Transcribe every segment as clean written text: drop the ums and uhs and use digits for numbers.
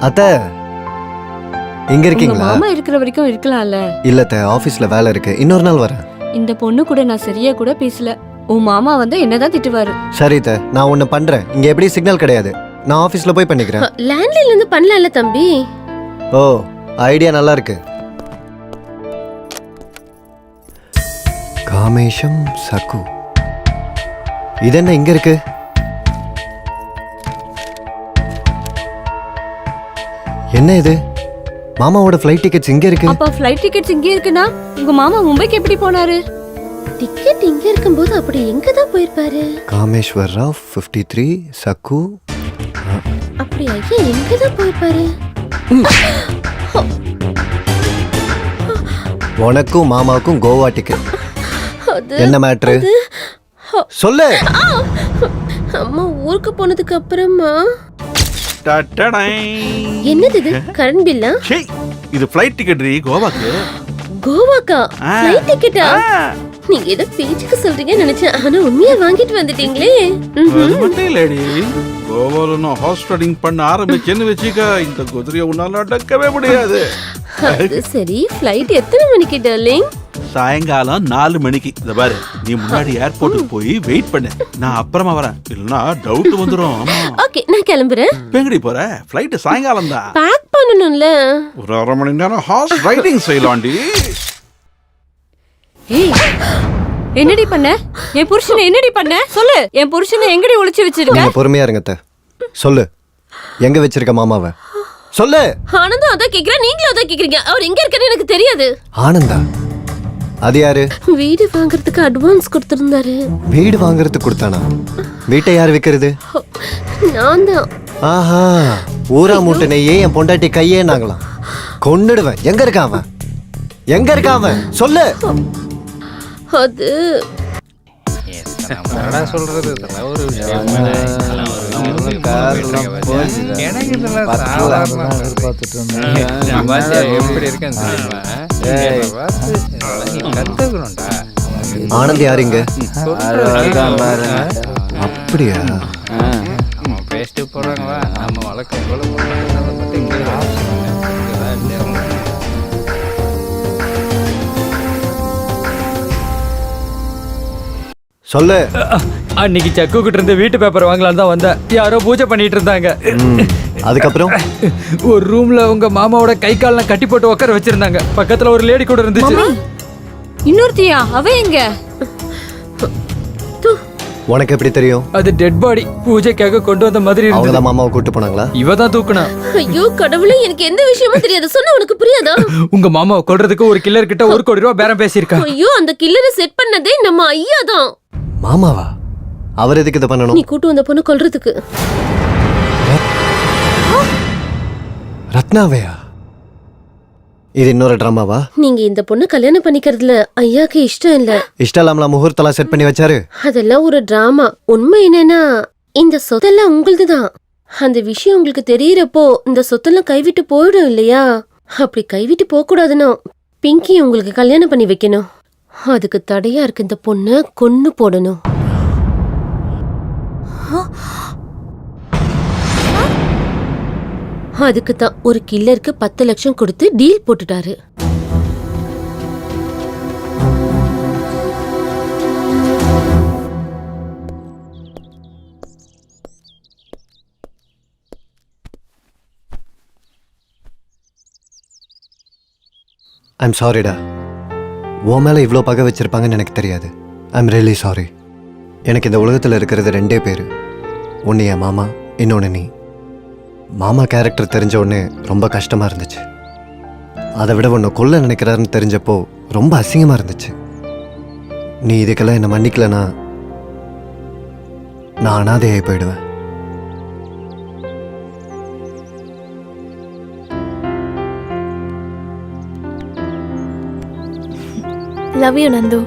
அத்த இங்க இருக்கீங்களா? மாமா இருக்கிற வரைக்கும் இருக்கலாம்ல. இல்ல அத்த, ஆபீஸ்ல வேலை இருக்கு, இன்னொரு நாள் வரேன். இந்த பொண்ணு கூட நான் சரியா கூட பேசல. உன் மாமா வந்து என்னதான் திட்டுவாரு. சரி அத்த, நான் ஒண்ணு பண்றேன். இங்க எப்படி சிக்னல் கிடையாது, நான் ஆபீஸ்ல போய் பண்ணிக்கிறேன். லேண்ட்லைன்ல இருந்து பண்ணலாம்ல தம்பி. ஓ, ஐடியா நல்லா இருக்கு. காமேஷம் சகு, இது என்ன இங்க இருக்கு? என்ன இது? மாமாவோட ஃப்ளைட் டிக்கெட்ஸ் இங்க இருக்கு. அப்ப ஃளைட் டிக்கெட்ஸ் இங்கே இருக்குனா உங்க மாமா மும்பைக்கு எப்படி போனாரு? டிக்கெட் இங்க இருக்கும்போது அப்படி எங்க தான் போயிருப்பாரு? காமேஸ்வர் ராவ் 53 சகு. அப்படி ஐயா எங்க தான் போயிருப்பாரு? உனக்கும் மாமாவுக்கும் கோவா டிக்கெட். அது என்ன மேட்ரு சொல்லு. அம்மா ஊருக்கு போனதுக்கு அப்புறமா டடடை. என்னது இது? கரண்ட் பில்லா? ச்சே, இது ஃப்ளைட் டிக்கெட் ரீ கோவாக்கு. கோவாக்கா ஆ. ஃளைட் டிக்கெட்டா? ஆ, நீங்க ஏதோ பேச்சுக்கு சொல்றீங்கன்னு நினைச்சேன். ஆனா உண்மையா வாங்கிட்டு வந்துட்டீங்களே. அது மட்டும் இல்லடி, கோவால நான் ஹார்ஸ் ரைடிங் பண்ண ஆரம்பிச்சேன்னு வச்சுக்க, இந்த குதிரையை உன்னால அடக்கவே முடியாது. அது சரி, ஃளைட் எத்தனை மணிக்கு டார்லிங்? சாயங்காலம் 4 மணிக்கு. இத பாரு, நீ முன்னாடி ஏர்போர்ட்டுக்கு போய் வெயிட் பண்ணு, நான் அப்புறமா வரேன். இல்லனா டவுட் வந்துரும். ஆமா, ஓகே நான் கிளம்புறேன். பெங்கடி போற? ஃப்ளைட் சாயங்காலம் தான். பேக் பண்ணணும்ல. ஒரு 1/2 மணி நேரம் ஹார்ஸ் ரைடிங் செய்யலாம்டி. ஏய், என்னடி பண்ண? என் புருஷனை என்னடி பண்ண? சொல்லு. என் புருஷனை எங்கடி ஒளிச்சு வச்சிருக்க? கொஞ்சம் பொறுமையா இருங்க அத்தை. சொல்லு, எங்க வச்சிருக்க மாமாவை சொல்லு. ஆனந்தும் அதான் கேக்குறேன், நீங்களும் அதான் கேக்குறீங்க. அவர் எங்க இருக்காருன்னு எனக்கு தெரியாது. ஆனந்தா? அது யாரு? வீடு வாங்குறதுக்கு அட்வான்ஸ் கொடுத்திருந்தாரு. வீடு வாங்குறதுக்கு கொடுத்தானா? வீட்டை யார் விக்கிறது? நான் தான். ஆஹா, ஊரா மூட்டை நெய்யே என் பொண்டாட்டி கையே நாங்களாம். கொன்னுடுவேன். எங்க இருக்கான் அவன்? எங்க இருக்கான் அவன்? சொல்லு. அது சொல்றது இதெல்லாம் ஒரு விஷயம். எனக்கு இதெல்லாம் சாதாரண எப்படி இருக்கேன்னு தெரியுமா? நீ கத்துக்கணும்டா. ஆனந்த் யாருங்க? அப்படியா? நம்ம பேசிட்டு போறாங்களா, நம்ம வழக்கம் போல சொல்லு. அன்னைக்கு செக்கு கிட்ட இருந்து வீட்டு பேப்பர் வாங்கலான்னு தான் வந்தேன். யாரோ பூஜை பண்ணிட்டு இருந்தாங்க. அதுக்கப்புறம் ஒரு ரூம்ல உங்க மாமாவோட கை கால்லாம் கட்டி போட்டு உட்கார வச்சிருந்தாங்க. பக்கத்துல ஒரு லேடி கூட இருந்துச்சு. இன்னொருத்தியா? அவ எங்க? உனக்கு எப்படி தெரியும்? அது டெட் பாடி. பூஜைக்காக கொண்டு வந்த மாதிரி இருந்தது. அவங்கதான் மாமாவை கூட்டு போனாங்களா? இவ தான் தூக்குனா. ஐயோ கடவுளே, எனக்கு எந்த விஷயமும் தெரியாது. சொன்னா உனக்கு புரியாதா? உங்க மாமாவை கொல்றதுக்கு ஒரு கில்லர் கிட்ட 1 கோடி ரூபாய் பேரம் பேசியிருக்கா. ஐயோ, அந்த கில்லரை செட் பண்ணதே நம்ம ஐயா தான். மாமாவா? அவர் எதுக்கு இதை பண்ணணும்? நீ கூட்டு வந்த பொண்ணு கொல்றதுக்கு. ரத்னாவையா? இது இன்னொரு டிராமாவா? நீங்க இந்த பொண்ணு கல்யாணம் பண்ணிக்கிறதுல ஐயாக்கு இஷ்டம் இல்ல. இஷ்டம் இல்லாமலாம் முகூர்த்தெல்லாம் செட் பண்ணி வச்சாரு. அதெல்லாம் ஒரு டிராமா. உண்மை என்னன்னா, இந்த சொத்தெல்லாம் உங்களுதுதான். அந்த விஷயம் உங்களுக்கு தெரியறப்போ இந்த சொத்தெல்லாம் கைவிட்டு போயிடும் இல்லையா? அப்படி கைவிட்டு போக கூடாதுன்னா பிங்கி உங்களுக்கு கல்யாணம் பண்ணி வைக்கணும். அதுக்கு தடையா இருக்கு இந்த பொண்ணை கொன்னு போடணும். அதுக்கு தான் ஒரு கில்லருக்கு 10 லட்சம் கொடுத்து டீல் போட்டுட்டாரு. ஐம் சாரிடா. உன் மேல இவ்வளோ பகை வச்சிருப்பாங்கன்னு எனக்கு தெரியாது. I'm really sorry. எனக்கு இந்த உலகத்தில் இருக்கிறது 2 பேர். ஒன்று என் மாமா, இன்னொன்று நீ. மாமா கேரக்டர் தெரிஞ்ச உடனே ரொம்ப கஷ்டமா இருந்துச்சு. அதை விட ஒன்று கொல்ல நினைக்கிறாருன்னு தெரிஞ்சப்போ ரொம்ப அசிங்கமா இருந்துச்சு. நீ இதுக்கெல்லாம் என்னை மன்னிக்கலனா நான் அனாதையாகி போயிடுவேன். Love you Nandu.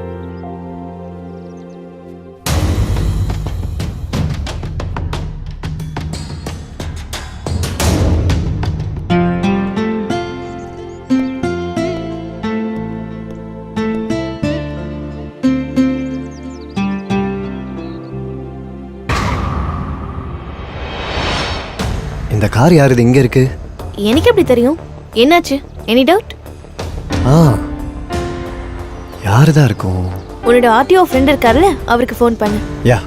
இந்த கார் யாருது இங்க இருக்கு? எனக்கு எப்படி தெரியும்? என்னாச்சு? Any doubt? ஆ யாரு தான் இருக்கும்? உன்னோட ஆர்டிஓ ஃப்ரெண்ட் இருக்கார்ல, அவருக்கு ஃபோன் பண்ணு. யா.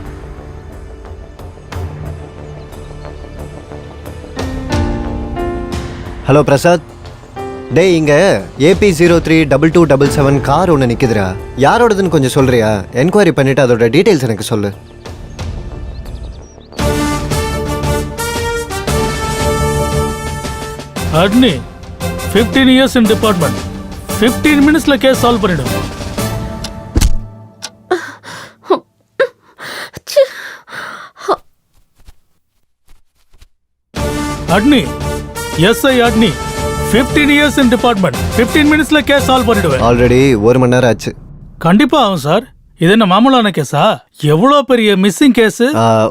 ஹலோ பிரசாத். டேய், இங்க AP032277 கார் ஒன்று நிற்குதுடா. யாரோடதுன்னு கொஞ்சம் சொல்றியா? என்கொயரி பண்ணிட்டு அதோட டீட்டெயில்ஸ் எனக்கு சொல்லு. அட்னி 15 years in department. 15 minutesல கேஸ் சால்வ் பண்ணிடும். அட்னி எஸ்ஐ அட்னி 15 years in department. 15 minutesல கேஸ் சால்வ் பண்ணிடுவேன். ஆல்ரெடி 1 மணி நேரம் ஆச்சு. கண்டிப்பா ஆகும் சார். இது என்ன மாமூலான கேஸா? எவ்வளோ பெரிய மிஸ்ஸிங் கேஸ்.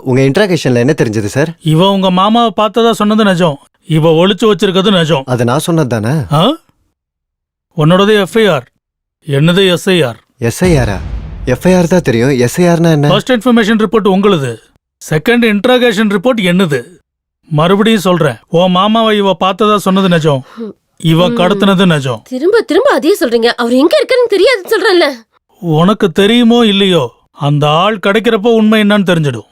உங்க இன்ட்ராகேஷன்ல என்ன தெரிஞ்சது சார்? இவ உங்க மாமாவை பார்த்ததா சொன்னது நிஜம். இவ ஒளிச்சு வச்சிருக்கிறது நிஜம். அது நான் சொன்னது தானே? உன்னோடது எஃப்ஐஆர், என்னது எஸ்ஐஆர். எஸ்ஐஆரா? எஃப்ஐஆர் தான் தெரியும். எஸ்ஐஆர்னா என்ன? ஃபர்ஸ்ட் இன்ஃபர்மேஷன் ரிப்போர்ட் உங்களுது, செகண்ட் இன்ட்ராகேஷன் ரிப்போர்ட் என்னது. மறுபடியும் சொல்றேன், உன் மாமாவை இவ பார்த்ததா சொன்னது நிஜம், இவ கடத்தினது நிஜம். திரும்ப திரும்ப அதே சொல்றீங்க. அவர் எங்க இருக்காருன்னு தெரியாதுன்னு சொல்றேன்ல. உனக்கு தெரியுமோ இல்லையோ, அந்த ஆள் கிடைக்கிறப்போ உண்மை என்னன்னு தெரிஞ்சிடும்.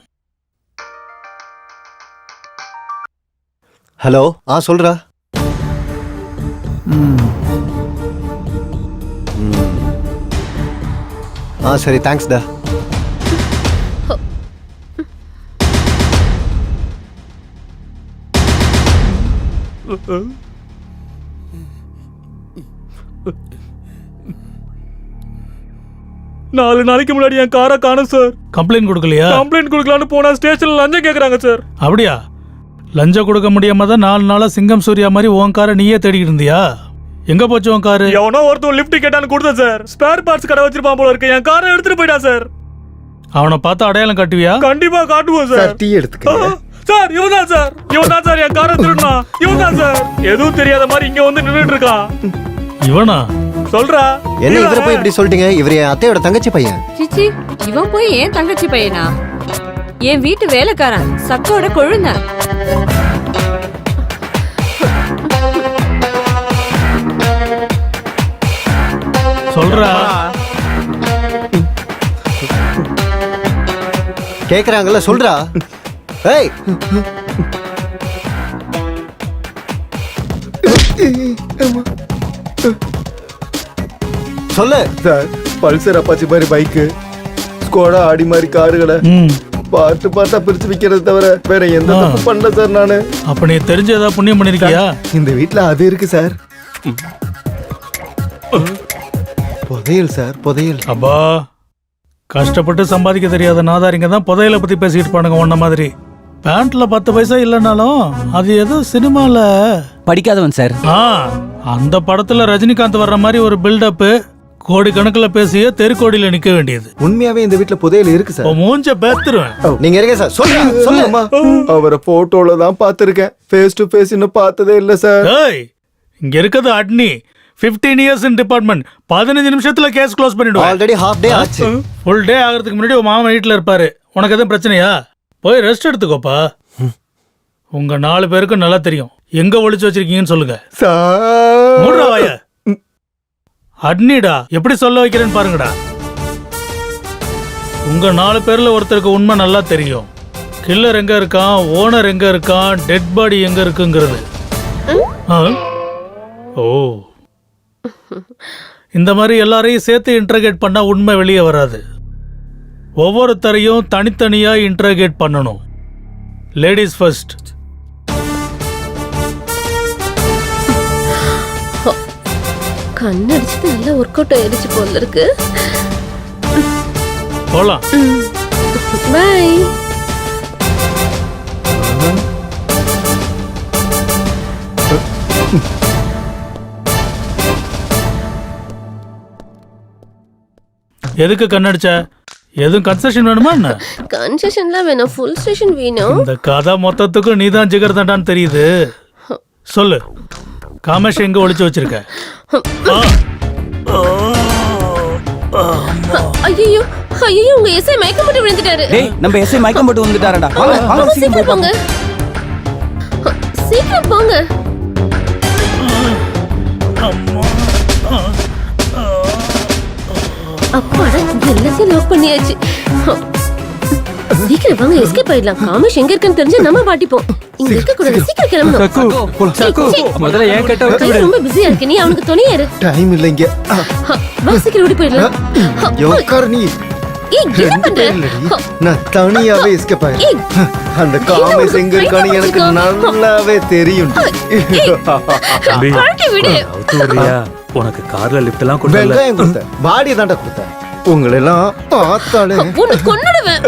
ஹலோ. சொல்றா. சரி, தேங்க்ஸ் டா. நாலு நாளைக்கு முன்னாடி என் காரை காணும் சார். கம்ப்ளைண்ட் கொடுக்கலையா? கம்ப்ளைண்ட் கொடுக்கலான்னு போனா ஸ்டேஷன்ல லஞ்சம் கேக்குறாங்க சார். அப்படியா? லஞ்சம் கொடுக்க முடியாம தான் 4 நாளா சிங்கம் சூர்யா மாதிரி உன் காரை நீயே தேடிக்கிட்டு இருந்தியா? எங்க போச்சு உன் காரு? எவனோ ஒருத்தன் லிஃப்ட் கேட்டான்னு கொடுத்தேன் சார். ஸ்பேர் பார்ட்ஸ் கடை வச்சிருப்பான் போல இருக்கு. என் காரை எடுத்துட்டு போயிட்டான் சார். அவனை பார்த்து அடையாளம் காட்டுவியா? கண்டிப்பா காட்டுவோம் சார். டீ எடுத்துக்க. சார் இவன் தான் சார், இவன் தான் சார் என் காரை திருடுனா. இவன் தான் சார். எதுவும் தெரியாத மாதிரி இங்க வந்து நின்னுட்டு இருக்கான். இவனா? சொல்றா. என்ன இவரை போய் இப்படி சொல்லிட்டீங்க? இவர் என் அத்தையோட தங்கச்சி பையன். சிச்சி, இவன் போய் ஏன் தங்கச்சி பையனா? என் வீட்டு வேலைக்காரன், சக்கோட கொழுந்தன். சொல்றா. கேக்குறாங்கல்ல, சொல்றா. ஏய், சொல்லு. சார், பல்சர் அப்பாச்சி மாதிரி பைக்கு, ஸ்கோடா ஆடி மாதிரி காருகளை பார்த்து பார்த்தா பிரிச்சு விக்கிறது தவிர வேற எந்த தப்பு பண்ணல சார் நானு. அப்ப நீ தெரிஞ்ச ஏதாவது புண்ணியம் பண்ணிருக்கியா? இந்த வீட்ல அது இருக்கு சார். புதையல் சார், புதையல். அப்பா, கஷ்டப்பட்டு சம்பாதிக்க தெரியாத நாதாரிங்க தான் புதையலை பத்தி பேசிட்டு இருப்பானுங்க. உன்ன மாதிரி பேண்ட்ல 10 பைசா இல்லைனாலும் அது ஏதோ சினிமால படிக்காதவன் சார். அந்த படத்துல ரஜினிகாந்த் வர்ற மாதிரி ஒரு பில்டப், கோடிக்கணக்கில் பேசிய தெருக்கோடியில நிக்க வேண்டியது. உண்மையாவே இந்த வீட்ல புதையல் இருக்கு சார். மூஞ்ச பேத்துருவேன். நீங்க இருங்க சார். சொல்லுமா. அவரை போட்டோல தான் பாத்திருக்கேன், ஃபேஸ் டு ஃபேஸ் இன்னும் பார்த்ததே இல்ல சார். இங்க இருக்குது அட்னி 15 years in department. 15 நிமிஷத்துல கேஸ் க்ளோஸ் பண்ணிடுவோம். ஆல்ரெடி ஹாஃப் டே ஆச்சு. ஃபுல் டே ஆகிறதுக்கு முன்னாடி உன் மாமா வீட்டுல இருப்பாரு. உனக்கு எதுவும் பிரச்சனையா? போய் ரெஸ்ட் எடுத்துக்கோப்பா. உங்க 4 பேருக்கும் நல்லா தெரியும் எங்க ஒளிச்சு வச்சிருக்கீங்கன்னு சொல்லுங்க. மூடுறா வாய. அட்னிடா, எப்படி சொல்ல வைக்கிறேன்னு பாருங்கடா. உங்க 4 பேர்ல ஒருத்தருக்கு உண்மை நல்லா தெரியும். கில்லர் எங்க இருக்கான், ஓனர் எங்க இருக்கான், டெட் பாடி எங்க இருக்குங்கிறது. ஓ, இந்த மாதிரி எல்லாரையும் சேர்த்து இன்ட்ரகேட் பண்ணா உண்மை வெளியே வராது. ஒவ்வொருத்தரையும் தனித்தனியா இன்ட்ரகேட் பண்ணணும். Ladies first. கண்ணடிச்சது நல்லா ஒர்க் அவுட் ஆயிடுச்சு போல இருக்கு. போலாம். பை. எதுக்கு கண்ணடிச்ச? எதுவும் கன்செஷன் வேணுமா என்ன? கன்செஷன்லாம் வேணும், ஃபுல் ஸ்டேஷன் வேணும். இந்த கதை மொத்தத்துக்கும் நீதான் ஜிகர் தண்டான்னு தெரியுது. சொல்லு, காமேஷ் எங்க ஒளிச்சு வச்சிருக்க? ஐயோ ஐயோ, உங்க எஸ்ஐ மயக்கம் போட்டு விழுந்துட்டாரு. டேய், நம்ம எஸ்ஐ மயக்கம் போட்டு வந்துட்டாரடா. வாங்க சீக்கிரம் போங்க, சீக்கிரம் போங்க. அப்பாடா எல்லாத்தையும் லாக் பண்ணியாச்சு. சீக்கிரம் வாங்க, எஸ்கேப் ஆயிடலாம். காமேஷ் எங்க இருக்குன்னு தெரிஞ்சு நம்ம மாட்டிப்போம். இங்க இருக்க கூடாது, சீக்கிரம் கிளம்பணும். சக்கு முதல்ல ஏன் கேட்ட விட்டு கையில விடு. ரொம்ப பிஸியா இருக்கு, நீ அவனுக்கு துணையா இரு. டைம் இல்லைங்க. வா சீக்கிரம் ஓடி போயிடலாம். உட்கார் நீ. ஏய் என்ன பண்ற? நான் தனியாவே எஸ்கேப் ஆயிடுறேன். அந்த காமேஷ் எங்க இருக்கான்னு எனக்கு நல்லாவே தெரியும். பழக்கி விடு. உனக்கு கார்ல லிஃப்ட் எல்லாம் கொண்டு வரல. வெங்காயம் கொடுத்தேன், பாடி தாண்டா கொடுத்தேன். உங்களை எல்லாம் பார்த்தாலே உனக்கு கொன்னுடுவேன்.